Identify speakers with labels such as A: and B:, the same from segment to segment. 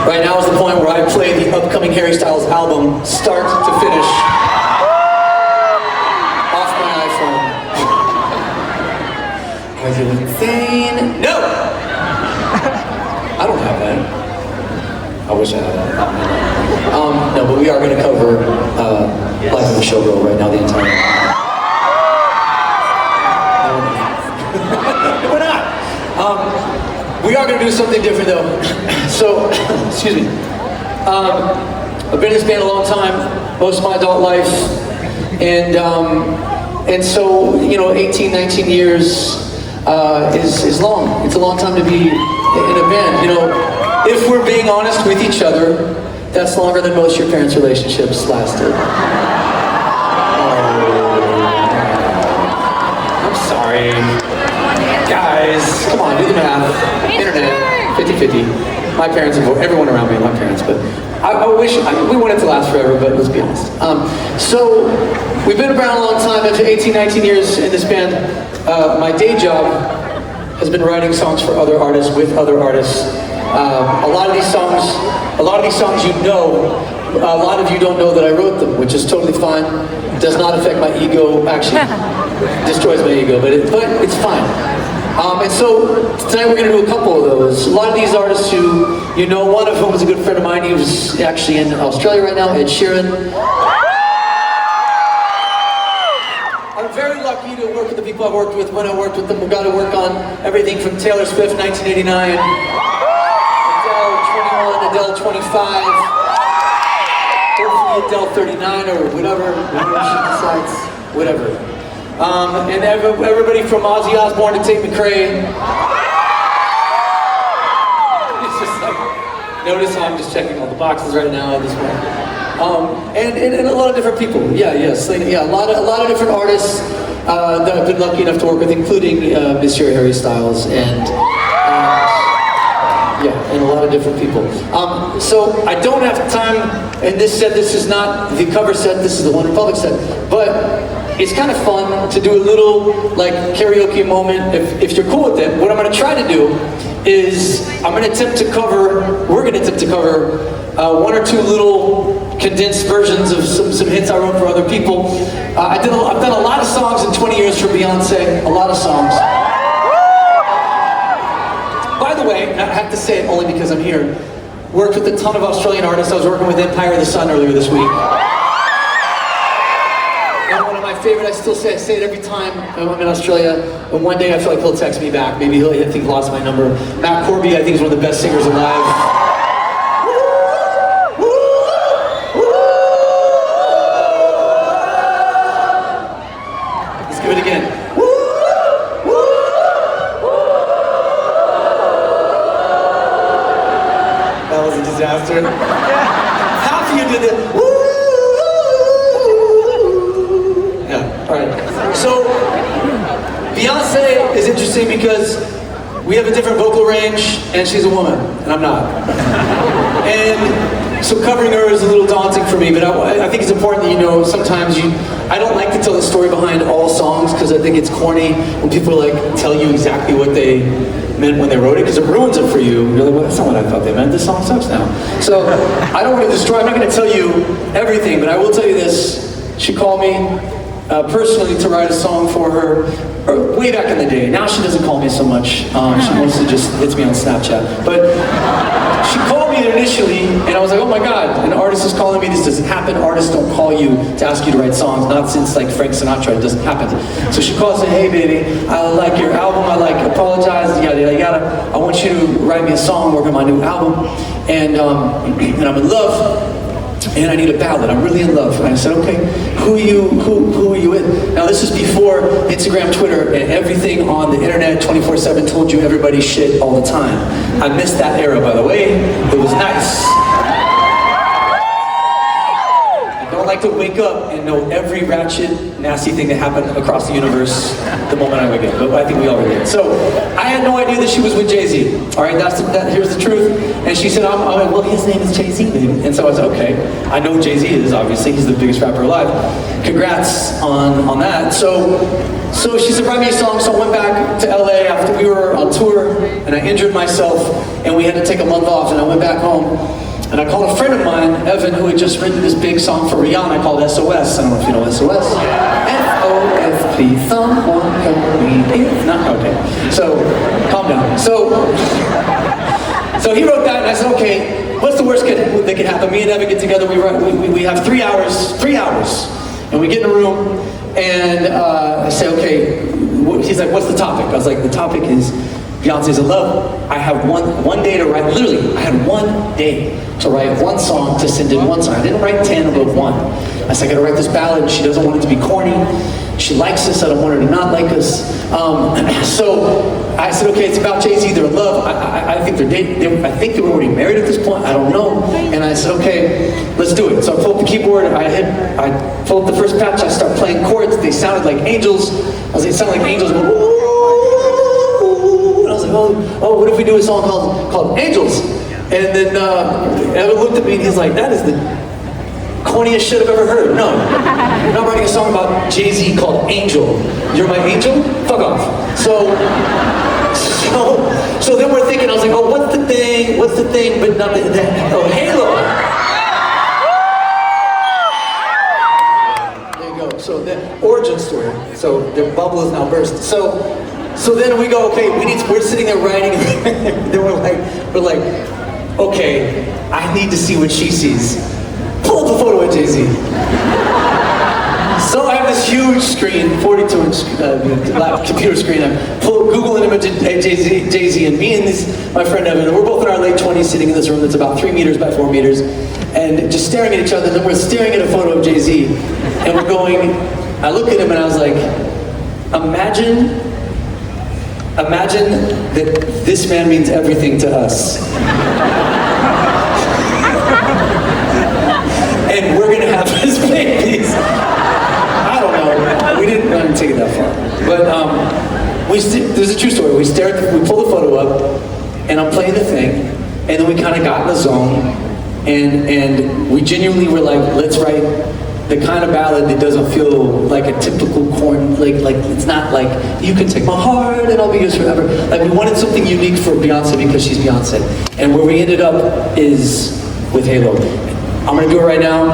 A: Right now is the point where I play the upcoming Harry Styles album, start to finish, off my iPhone. Are you insane? No! I don't have that. I wish I had that. No, but we are going to cover Life of a Showgirl right now, the entire We're not! We are going to do something different though. So, excuse me. I've been in this band a long time, most of my adult life, and so, you know, 18, 19 years is long. It's a long time to be in a band. You know, if we're being honest with each other, that's longer than most of your parents' relationships lasted. I'm sorry. Guys, come on, do the math. Internet, 50-50. My parents, everyone around me, my parents, but I wish, we want it to last forever, but let's be honest. So, we've been around a long time, after 18, 19 years in this band. My day job has been writing songs for other artists, with other artists. A lot of these songs you know, a lot of you don't know that I wrote them, which is totally fine. Does not affect my ego, actually destroys my ego, but it's fine. And so tonight we're going to do a couple of those. A lot of these artists who you know, one of whom is a good friend of mine. He was actually in Australia right now, Ed Sheeran. I'm very lucky to work with the people I've worked with when I worked with them. We got to work on everything from Taylor Swift, 1989, Adele 25, hopefully Adele 39 or whatever she decides, whatever. And everybody from Ozzy Osbourne to Tate McRae. It's just like, notice how I'm just checking all the boxes right now at this point. And a lot of different people. Yeah, a lot of different artists that I've been lucky enough to work with, including Mr. Harry Styles and a lot of different people. So I don't have time, and this set, this is not the cover set, this is the OneRepublic set, but it's kind of fun to do a little like karaoke moment. If you're cool with it, what I'm going to try to do is we're going to attempt to cover one or two little condensed versions of some hits I wrote for other people. I've done a lot of songs in 20 years for Beyonce, a lot of songs. By the way, I have to say it only because I'm here, worked with a ton of Australian artists. I was working with Empire of the Sun earlier this week. And one of my favorite, I say it every time I'm in Australia, and one day I feel like he'll text me back. Maybe I think he lost my number. Matt Corby, I think, is one of the best singers alive. Let's give it again. That was a disaster. Half of you did it. Yeah, all right. So, Beyonce is interesting because we have a different vocal range, and she's a woman, and I'm not. And so covering her is a little daunting for me, but I think it's important that you know sometimes I don't like to tell the story behind all songs because I think it's corny when people like tell you exactly what they meant when they wrote it, because it ruins it for you. You're like, well, that's not what I thought they meant. This song sucks now. So I don't want to destroy, I'm not going to tell you everything, but I will tell you this. She called me personally to write a song for her way back in the day. Now she doesn't call me so much. She mostly just hits me on Snapchat. But she called me initially, and I was like, oh my God, an artist is calling me. This doesn't happen. Artists don't call you to ask you to write songs. Not since like Frank Sinatra. It doesn't happen. So she calls and said, hey baby, I like your album. I like Apologize, yada yada yada. I want you to write me a song, work on my new album. And I'm in love. And I need a ballad. I'm really in love. And I said, okay, who are you with? Now this is before Instagram, Twitter, and everything on the internet 24/7 told you everybody's shit all the time. I missed that era, by the way. It was nice. I don't like to wake up and know every ratchet, nasty thing that happened across the universe the moment I wake up. But I think we all relate. So I had no idea that she was with Jay-Z. All right, here's the truth. And she said, well, his name is Jay-Z, baby. And so I said, okay. I know who Jay-Z is, obviously. He's the biggest rapper alive. Congrats on that. So she said, write me a song. So I went back to LA after we were on tour, and I injured myself, and we had to take a month off, and I went back home. And I called a friend of mine, Evan, who had just written this big song for Rihanna called SOS. I don't know if you know SOS. SOS, please, someone help me. If not, okay. So, calm down. So he wrote that, and I said, okay, what's the worst that could happen? Me and Evan get together, we have 3 hours, and we get in a room, and I say, okay, he's like, what's the topic? I was like, the topic is Beyonce's in love. I have one day to write, literally, I had 1 day to write one song to send in one song. I didn't write 10, but one. I said, I gotta write this ballad. She doesn't want it to be corny. She likes us, I don't want her to not like us. So I said, okay, it's about Jay-Z, they're in love. I think they're dating. I think they were already married at this point, I don't know. And I said, okay, let's do it. So I pulled up the keyboard, I pulled up the first patch, I start playing chords, they sounded like angels. I was like, it sounded like angels going, ooh. I was like, oh, what if we do a song called Angels? And then Evan looked at me and he's like, that is the corniest shit I've ever heard. No, I'm not writing a song about Jay-Z called Angel. You're my angel? Fuck off. So then we're thinking, I was like, oh, what's the thing, but not oh, Halo. There you go. So the origin story. So the bubble is now burst. So then we go, okay, we're sitting there writing, and then we're like, okay, I need to see what she sees. Pull up a photo of Jay-Z. So I have this huge screen, 42-inch computer screen. I pull Google an image of Jay-Z, and me and my friend Evan, we're both in our late 20s sitting in this room that's about 3 meters by 4 meters, and just staring at each other, and then we're staring at a photo of Jay-Z, and we're going, I look at him and I was like, imagine that this man means everything to us. And we're gonna have his babies. I don't know. We didn't take it that far. But there's a true story. We pull the photo up, and I'm playing the thing, and then we kind of got in the zone, and we genuinely were like, let's write the kind of ballad that doesn't feel like a typical like it's not like you can take my heart and I'll be yours forever. Like we wanted something unique for Beyonce because she's Beyonce. And where we ended up is with Halo. I'm gonna do it right now.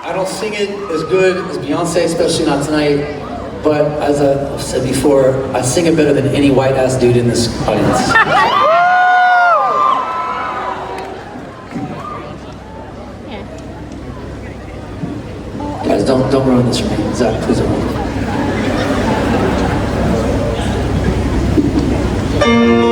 A: I don't sing it as good as Beyonce, especially not tonight. But as I've said before, I sing it better than any white ass dude in this audience. Guys, don't ruin this for me. Zach, please don't ruin it.